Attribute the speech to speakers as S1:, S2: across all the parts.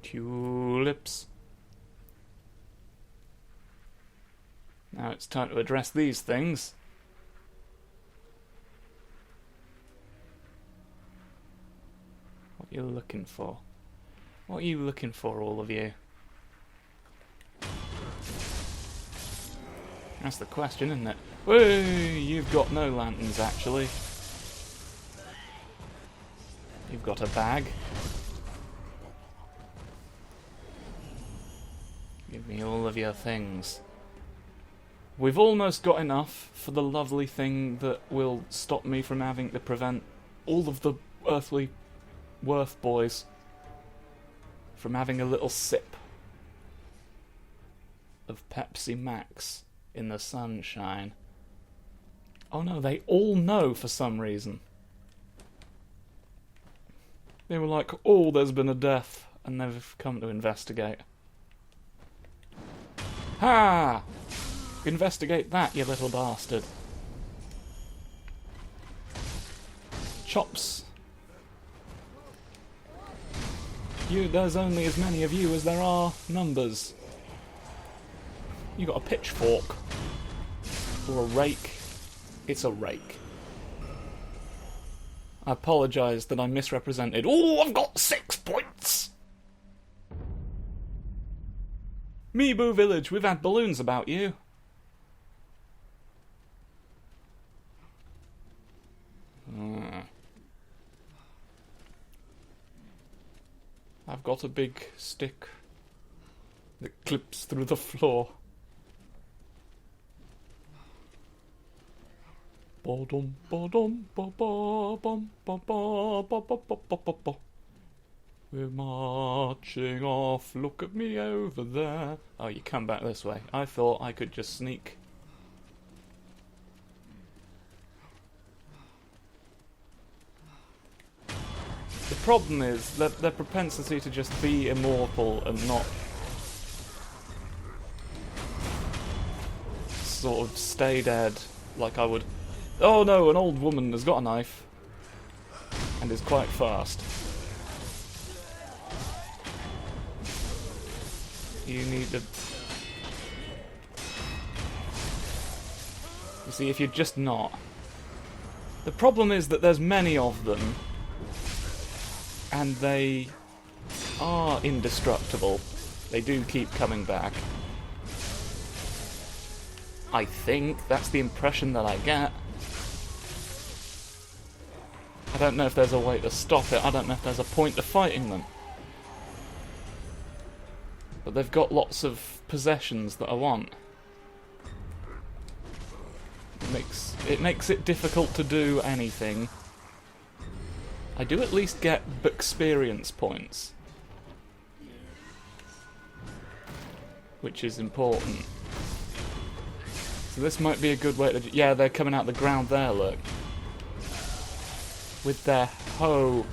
S1: Tulips. Now it's time to address these things. What are you looking for? What are you looking for, all of you? That's the question, isn't it? Whey! You've got no lanterns, actually. You've got a bag. Give me all of your things. We've almost got enough for the lovely thing that will stop me from having to prevent all of the earthly Worth boys from having a little sip of Pepsi Max in the sunshine. Oh no, they all know for some reason. They were like, oh, there's been a death, and they've come to investigate. Ha! Investigate that, you little bastard. Chops. There's only as many of you as there are numbers. You got a pitchfork. Or a rake. It's a rake. I apologise that I misrepresented. Oh, I've got 6 points! Meeboo Village, we've had balloons about you. I've got a big stick that clips through the floor. Ba-dum, ba-dum, ba-ba-bum, ba-ba-ba-ba-ba-ba-ba. We're marching off, look at me over there. Oh, you come back this way. I thought I could just sneak. The problem is that their propensity to just be immortal and not sort of stay dead like I would. Oh no, an old woman has got a knife and is quite fast. You need to... You see, if you're just not... The problem is that there's many of them, and they are indestructible. They do keep coming back. I think that's the impression that I get. I don't know if there's a way to stop it. I don't know if there's a point to fighting them. But they've got lots of possessions that I want. It makes it difficult to do anything. I do at least get experience points, which is important. So this might be a good way to... Yeah, they're coming out the ground there, look. With their hoe.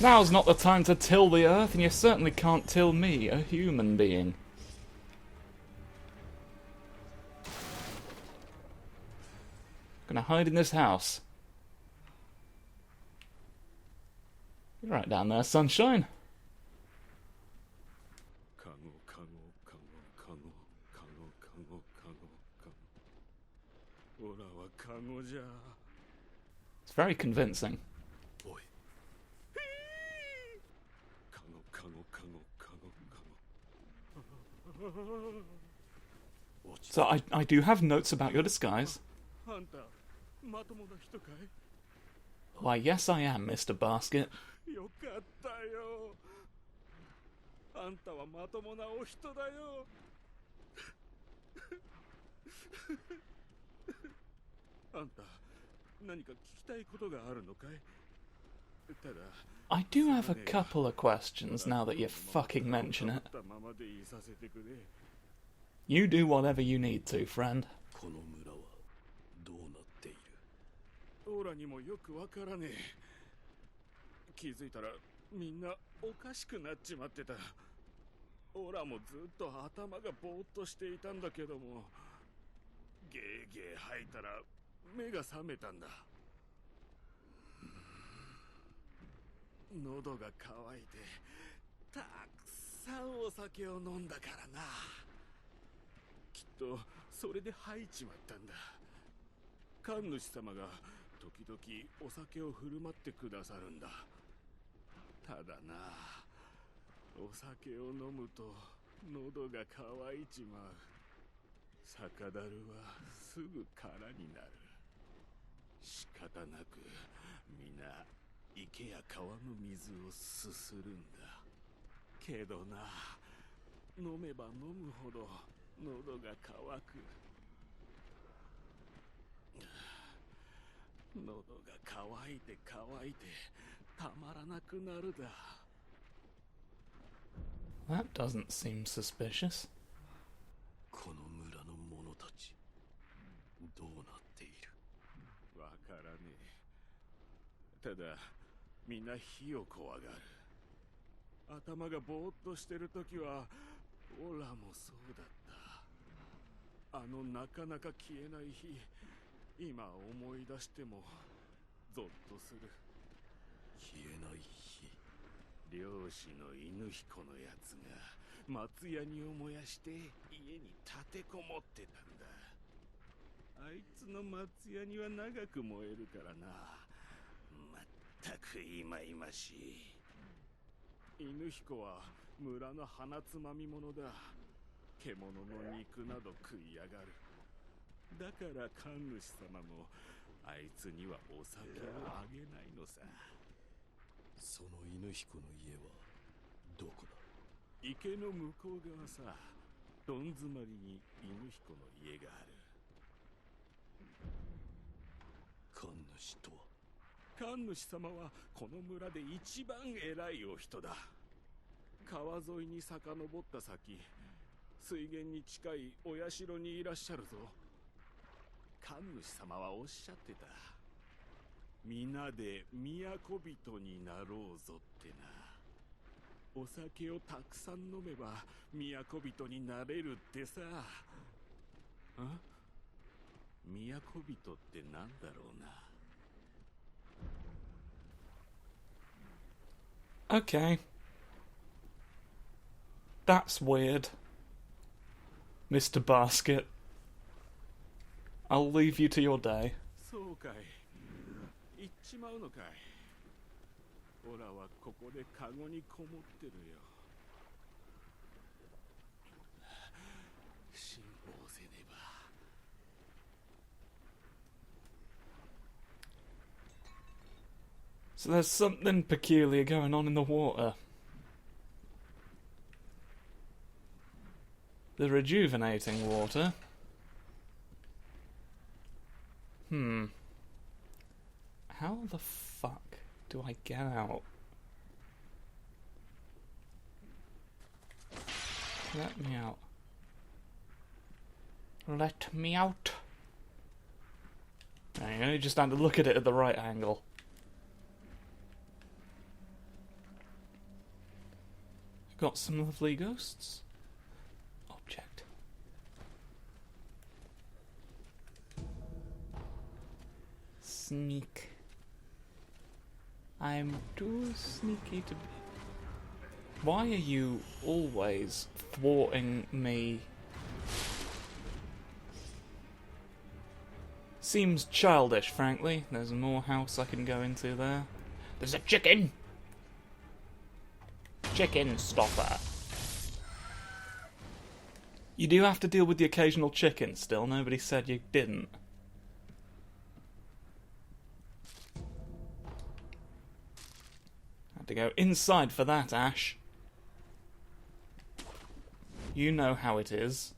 S1: Now's not the time to till the earth, and you certainly can't till me, a human being. Gonna hide in this house. You're right down there, sunshine. It's very convincing. So I do have notes about your disguise. Why, yes I am, Mr. Basket. I do have a couple of questions now that you fucking mention it. You do whatever you need to, friend.
S2: たくさんお酒を飲んだからな。きっとそれで吐いちまったんだ。神主様が時々お酒を振る舞ってくださるんだ。ただな、お酒を飲むと喉が渇いちまう。酒樽はすぐ空になる。仕方なく皆池や川の水をすするんだ。けどな、飲めば飲むほど喉が渇く。喉が渇いて渇いてたまらなくなるだ。
S1: That doesn't seem suspicious.
S2: この村の者たち、どうなっている？わからねえ。ただ、みんな火を怖がる。頭がぼーっとしてるときは、オラもそうだった。なかなか消えない日、今思い出してもゾッとする。消えない日。漁師の犬彦のやつが松ヤニを燃やして家に立てこもってたんだ。あいつの松ヤニは長く燃えるからな。まったくいまいましい。犬彦は村の鼻つまみ者だ。獣の肉など食いやがる。だから神主様もあいつにはお酒をあげないのさ。その犬彦の家はどこだ？池の向こう側さ。どん詰まりに犬彦の家がある。神主とは？神主様はこの村で一番偉いお人だ。川沿いに遡った先、水源に近いお社にいらっしゃるぞ。神主様はおっしゃってた。皆で都人になろうぞってな。お酒をたくさん飲めば都人になれるってさ。都人ってなんだろうな。
S1: Okay. That's weird. Mr. Basket. I'll leave you to your day.
S2: そうかい。行っちまうのかい。オラはここでカゴにこもってるよ。辛抱せねば。
S1: So there's something peculiar going on in the water. The rejuvenating water. How the fuck do I get out? Let me out. Let me out. There you go, you just had to look at it at the right angle. Got some lovely ghosts. Object. Sneak. I'm too sneaky to be. Why are you always thwarting me? Seems childish, frankly. There's more house I can go into there. There's a chicken! Chicken stopper. You do have to deal with the occasional chicken still. Nobody said you didn't. Had to go inside for that, Ash. You know how it is.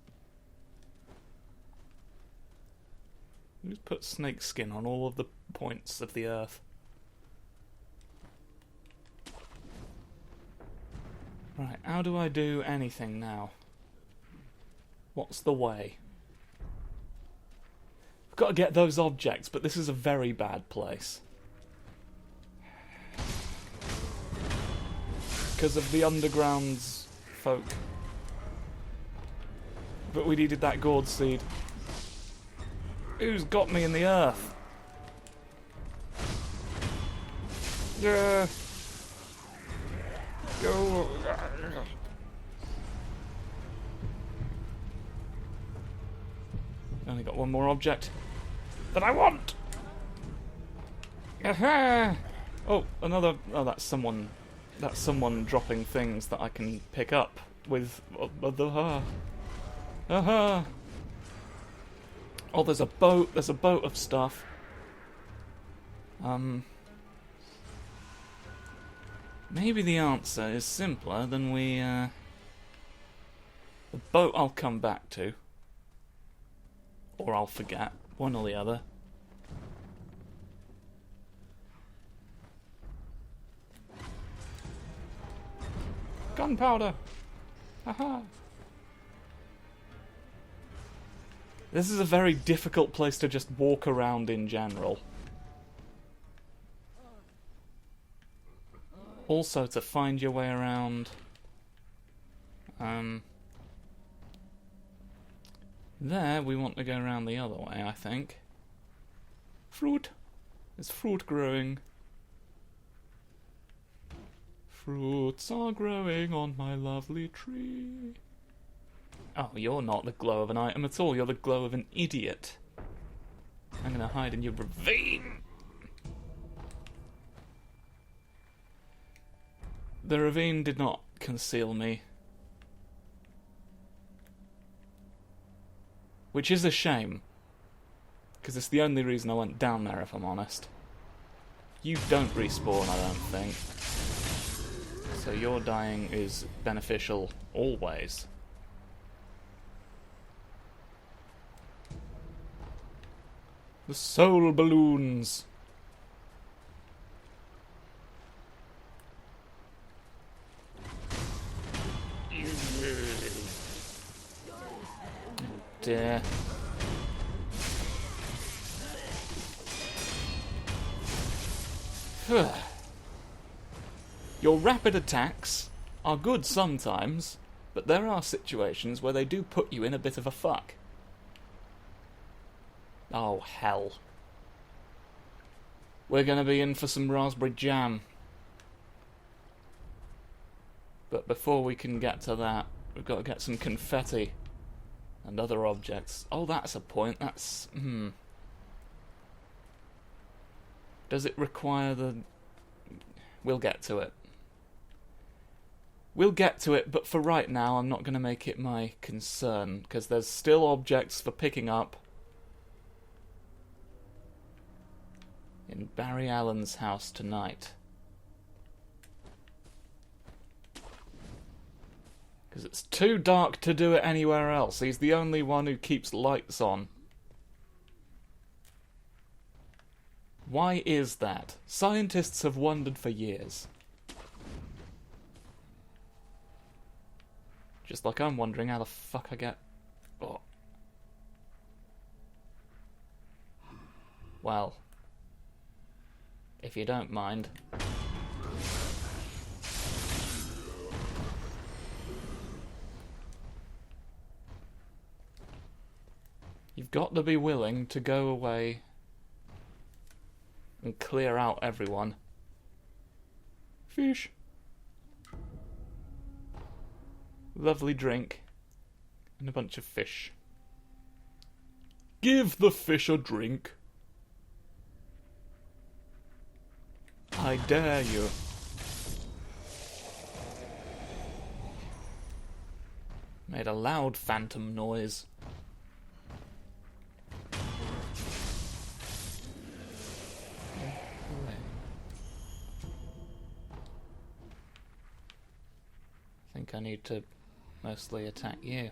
S1: Who's put snake skin on all of the points of the earth? Right, how do I do anything now? What's the way? I've got to get those objects, but this is a very bad place. Because of the underground's folk. But we needed that gourd seed. Who's got me in the earth? Yeah. Go. Only got one more object that I want. Aha! Oh, another. Oh, that's someone. That's someone dropping things that I can pick up with the. Aha! Oh, there's a boat. There's a boat of stuff. Maybe the answer is simpler than we. The boat I'll come back to. Or I'll forget. One or the other. Gunpowder! Haha! This is a very difficult place to just walk around in general. Also, to find your way around... There, we want to go around the other way, I think. Fruit! There's fruit growing. Fruits are growing on my lovely tree. Oh, you're not the glow of an item at all. You're the glow of an idiot. I'm gonna hide in your ravine. The ravine did not conceal me. Which is a shame. Because it's the only reason I went down there, if I'm honest. You don't respawn, I don't think. So your dying is beneficial always. The soul balloons. Dear. Your rapid attacks are good sometimes, but there are situations where they do put you in a bit of a fuck. Oh, hell. We're gonna be in for some raspberry jam. But before we can get to that, we've got to get some confetti and other objects. Oh, that's a point. That's... Does it require the... We'll get to it. We'll get to it, but for right now, I'm not going to make it my concern, because there's still objects for picking up in Barry Allen's house tonight. Because it's too dark to do it anywhere else. He's the only one who keeps lights on. Why is that? Scientists have wondered for years. Just like I'm wondering how the fuck I get... Oh. Well. If you don't mind. You've got to be willing to go away and clear out everyone. Fish. Lovely drink. And a bunch of fish. Give the fish a drink. I dare you. Made a loud phantom noise. I think I need to mostly attack you.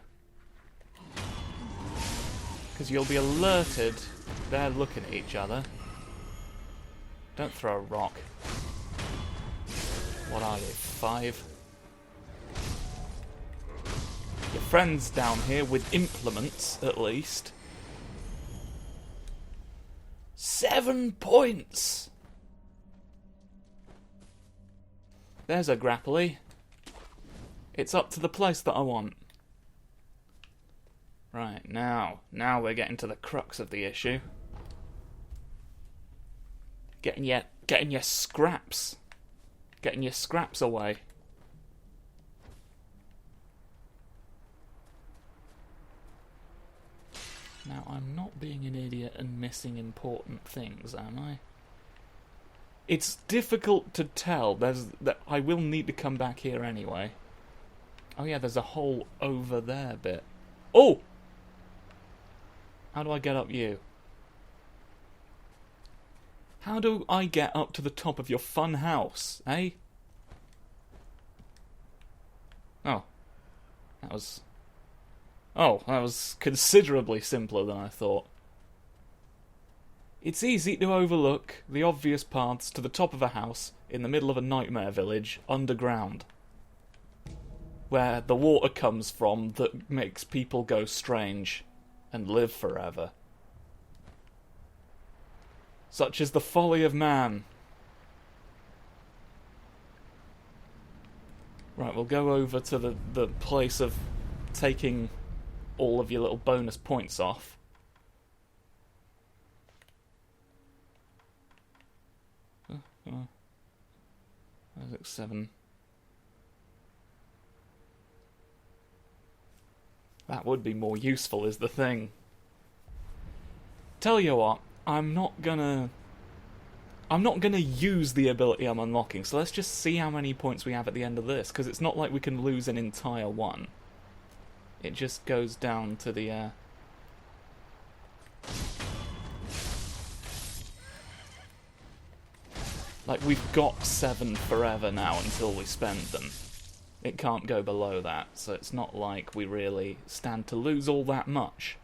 S1: Because you'll be alerted. They're looking at each other. Don't throw a rock. What are you, 5? Your friend's down here with implements, at least. 7 points! There's a grapply. It's up to the place that I want. Right, now we're getting to the crux of the issue. Getting your scraps. Getting your scraps away. Now, I'm not being an idiot and missing important things, am I? It's difficult to tell. I will need to come back here anyway. Oh yeah, there's a hole over there bit. Oh! How do I get up you? How do I get up to the top of your fun house, eh? Oh. That was considerably simpler than I thought. It's easy to overlook the obvious paths to the top of a house in the middle of a nightmare village underground, where the water comes from that makes people go strange and live forever. Such is the folly of man. Right, we'll go over to the place of taking all of your little bonus points off. Isaac 7. That would be more useful, is the thing. Tell you what, I'm not gonna use the ability I'm unlocking, so let's just see how many points we have at the end of this, because it's not like we can lose an entire one. It just goes down to the, like, we've got 7 forever now until we spend them. It can't go below that, so it's not like we really stand to lose all that much.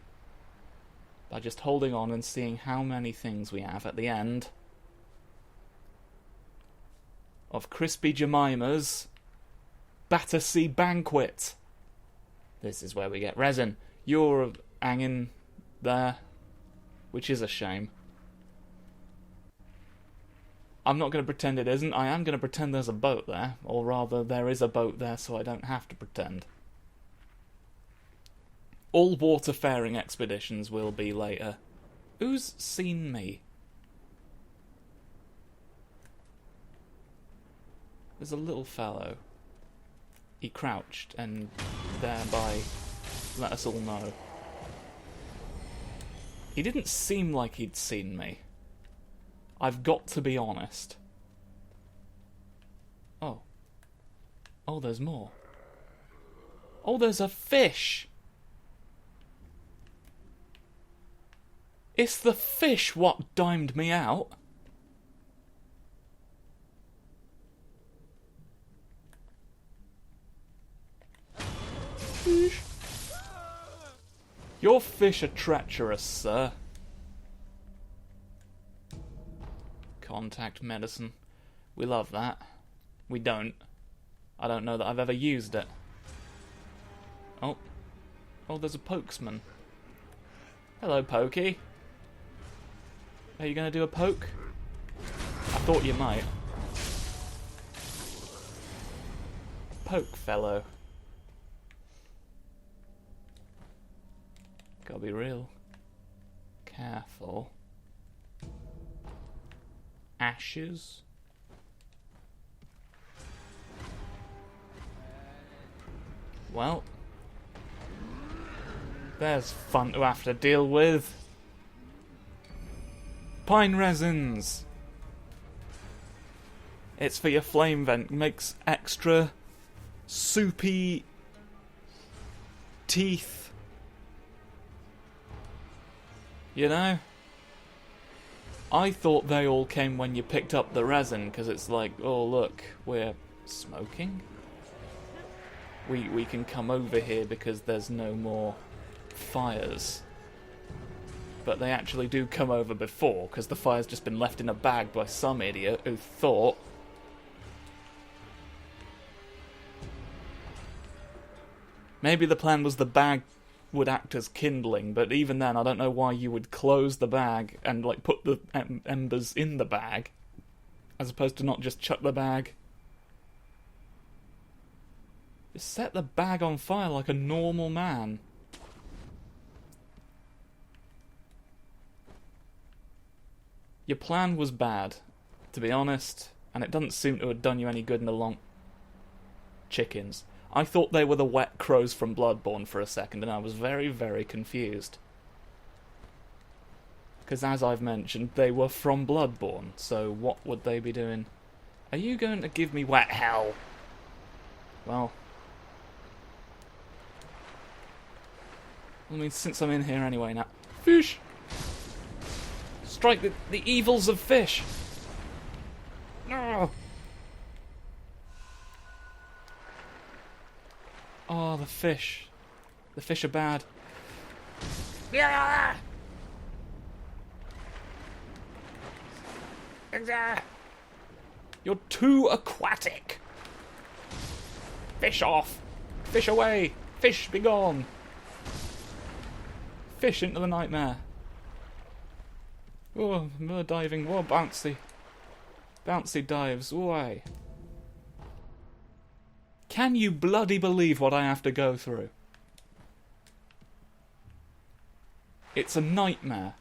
S1: By just holding on and seeing how many things we have at the end of Crispy Jemima's Battersea Banquet. This is where we get resin. You're hanging there, which is a shame. I'm not going to pretend it isn't. I am going to pretend there's a boat there, or rather, there is a boat there, so I don't have to pretend. All waterfaring expeditions will be later. Who's seen me? There's a little fellow. He crouched and thereby let us all know. He didn't seem like he'd seen me. I've got to be honest. Oh. Oh, there's more. Oh, there's a fish! It's the fish what dimed me out. Fish. Your fish are treacherous, sir. Contact medicine. We love that. We don't. I don't know that I've ever used it. Oh. Oh, there's a pokesman. Hello, Pokey. Are you going to do a poke? I thought you might. Poke, fellow. Gotta be real careful. Ashes. Well, there's fun to have to deal with. Pine resins. It's for your flame vent. Makes extra soupy teeth. You know? I thought they all came when you picked up the resin, because it's like, oh look, we're smoking? We can come over here because there's no more fires. But they actually do come over before, because the fire's just been left in a bag by some idiot who thought... Maybe the plan was the bag would act as kindling, but even then I don't know why you would close the bag and like put the embers in the bag, as opposed to not just chuck the bag. Just set the bag on fire like a normal man. Your plan was bad, to be honest, and it doesn't seem to have done you any good in the long... Chickens. I thought they were the wet crows from Bloodborne for a second, and I was very, very confused. Because as I've mentioned, they were from Bloodborne, so what would they be doing? Are you going to give me wet hell? Well... I mean, since I'm in here anyway now... Fish! Strike the evils of fish! No! Oh, the fish. The fish are bad. Yeah! You're too aquatic! Fish off! Fish away! Fish be gone! Fish into the nightmare. Oh, more diving. Oh, bouncy. Bouncy dives. Why? Can you bloody believe what I have to go through? It's a nightmare.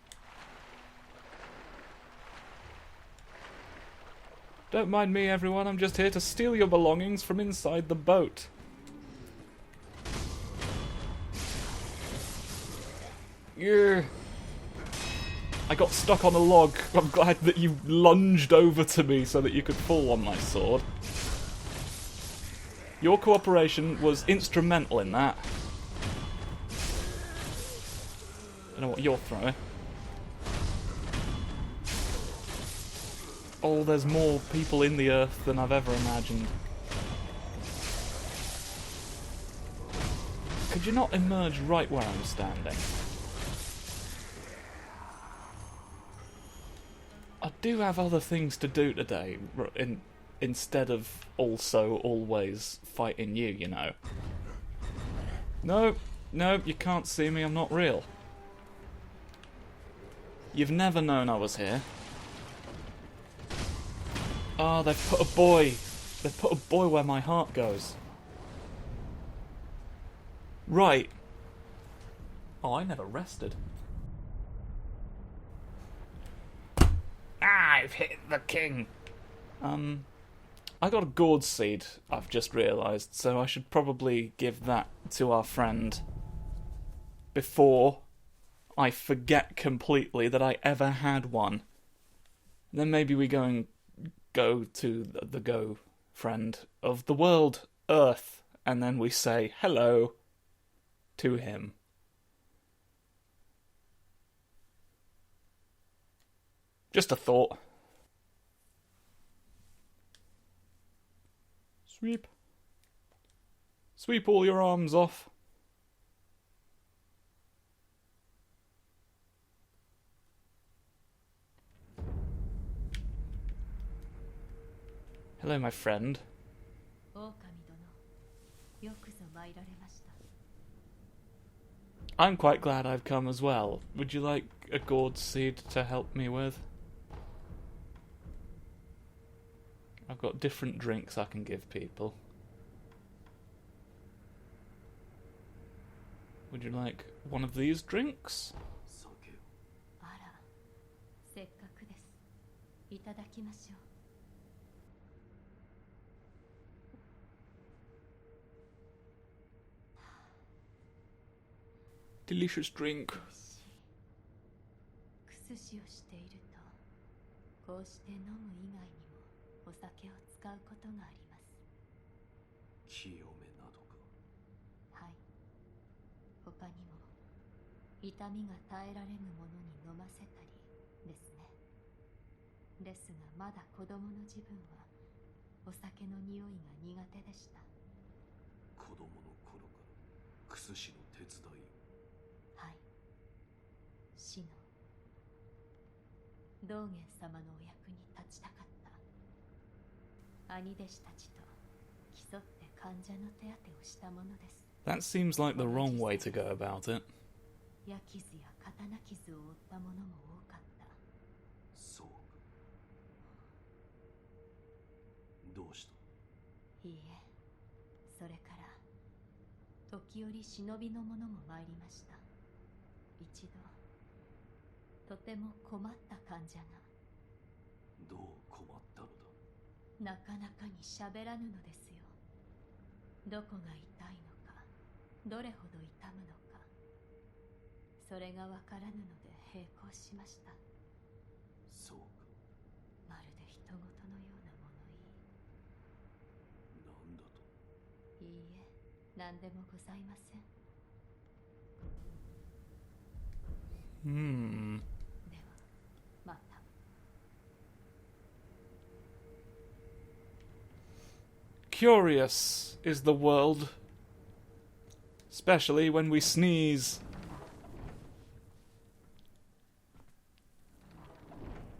S1: Don't mind me, everyone. I'm just here to steal your belongings from inside the boat. Yeah. I got stuck on a log. I'm glad that you lunged over to me so that you could fall on my sword. Your cooperation was instrumental in that. I don't know what you're throwing. Oh, there's more people in the earth than I've ever imagined. Could you not emerge right where I'm standing? I do have other things to do today, instead of also always fighting you, you know. No, you can't see me, I'm not real. You've never known I was here. Ah, they've put a boy. They've put a boy where my heart goes. Right. Oh, I never rested. I've hit the king. I got a gourd seed, I've just realised, so I should probably give that to our friend before I forget completely that I ever had one. Then maybe we go to the go friend of the world, Earth, and then we say hello to him. Just a thought. Sweep. Sweep all your arms off. Hello, my friend. I'm quite glad I've come as well. Would you like a gourd seed to help me with? I've got different drinks I can give people. Would you like one of these drinks? Delicious drink.
S3: こうして飲む以外にもお酒を使うことがあります。清めなどか。はい。他にも痛みが耐えられぬものに飲ませたりですね。ですがまだ子供の自分はお酒の匂いが苦手でした。子供の頃から薬師の手伝い。はい。死の。道元様のお役に立ちたかった。兄弟子たちと競って患者の手当てをしたものです。
S1: That seems like the wrong way to go about it.
S3: 矢傷や刀傷を負った者も多かった。そうか。どうした？いいえ、それから時折忍びの者も参りました。一度とても困った患者が。どう困ったのだ？なかなかに喋らぬのですよ。どこが痛いのか、どれほど痛むのか、それがわからぬので並行しました。
S2: そうか。
S3: まるで人事のような物言い。
S2: なんだと。
S3: いいえ、何でもございません。では、また。
S1: Curious is the world, especially when we sneeze.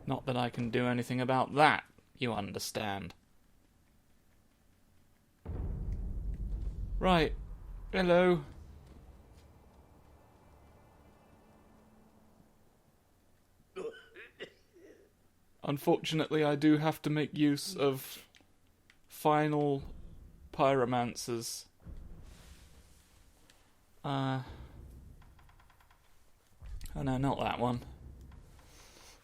S1: Not that I can do anything about that, you understand. Right. Hello. Unfortunately, I do have to make use of final pyromancers. Oh no, not that one.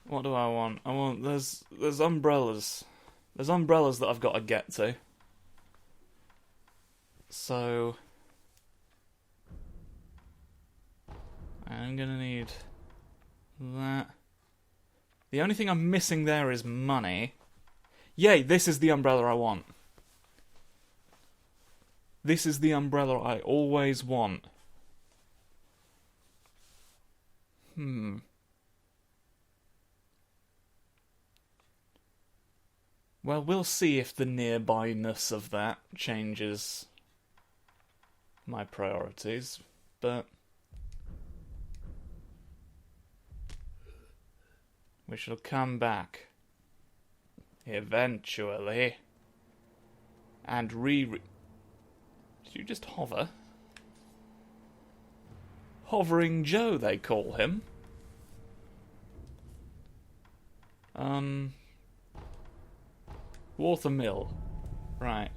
S1: What do I want? I want... There's umbrellas. There's umbrellas that I've got to get to. So... I'm gonna need... that. The only thing I'm missing there is money. Yay, this is the umbrella I want. This is the umbrella I always want. Well, we'll see if the nearbyness of that changes my priorities, but we shall come back eventually and Did you just hover? Hovering Joe, they call him. Watermill. Right.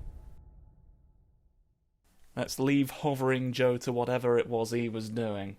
S1: Let's leave Hovering Joe to whatever it was he was doing.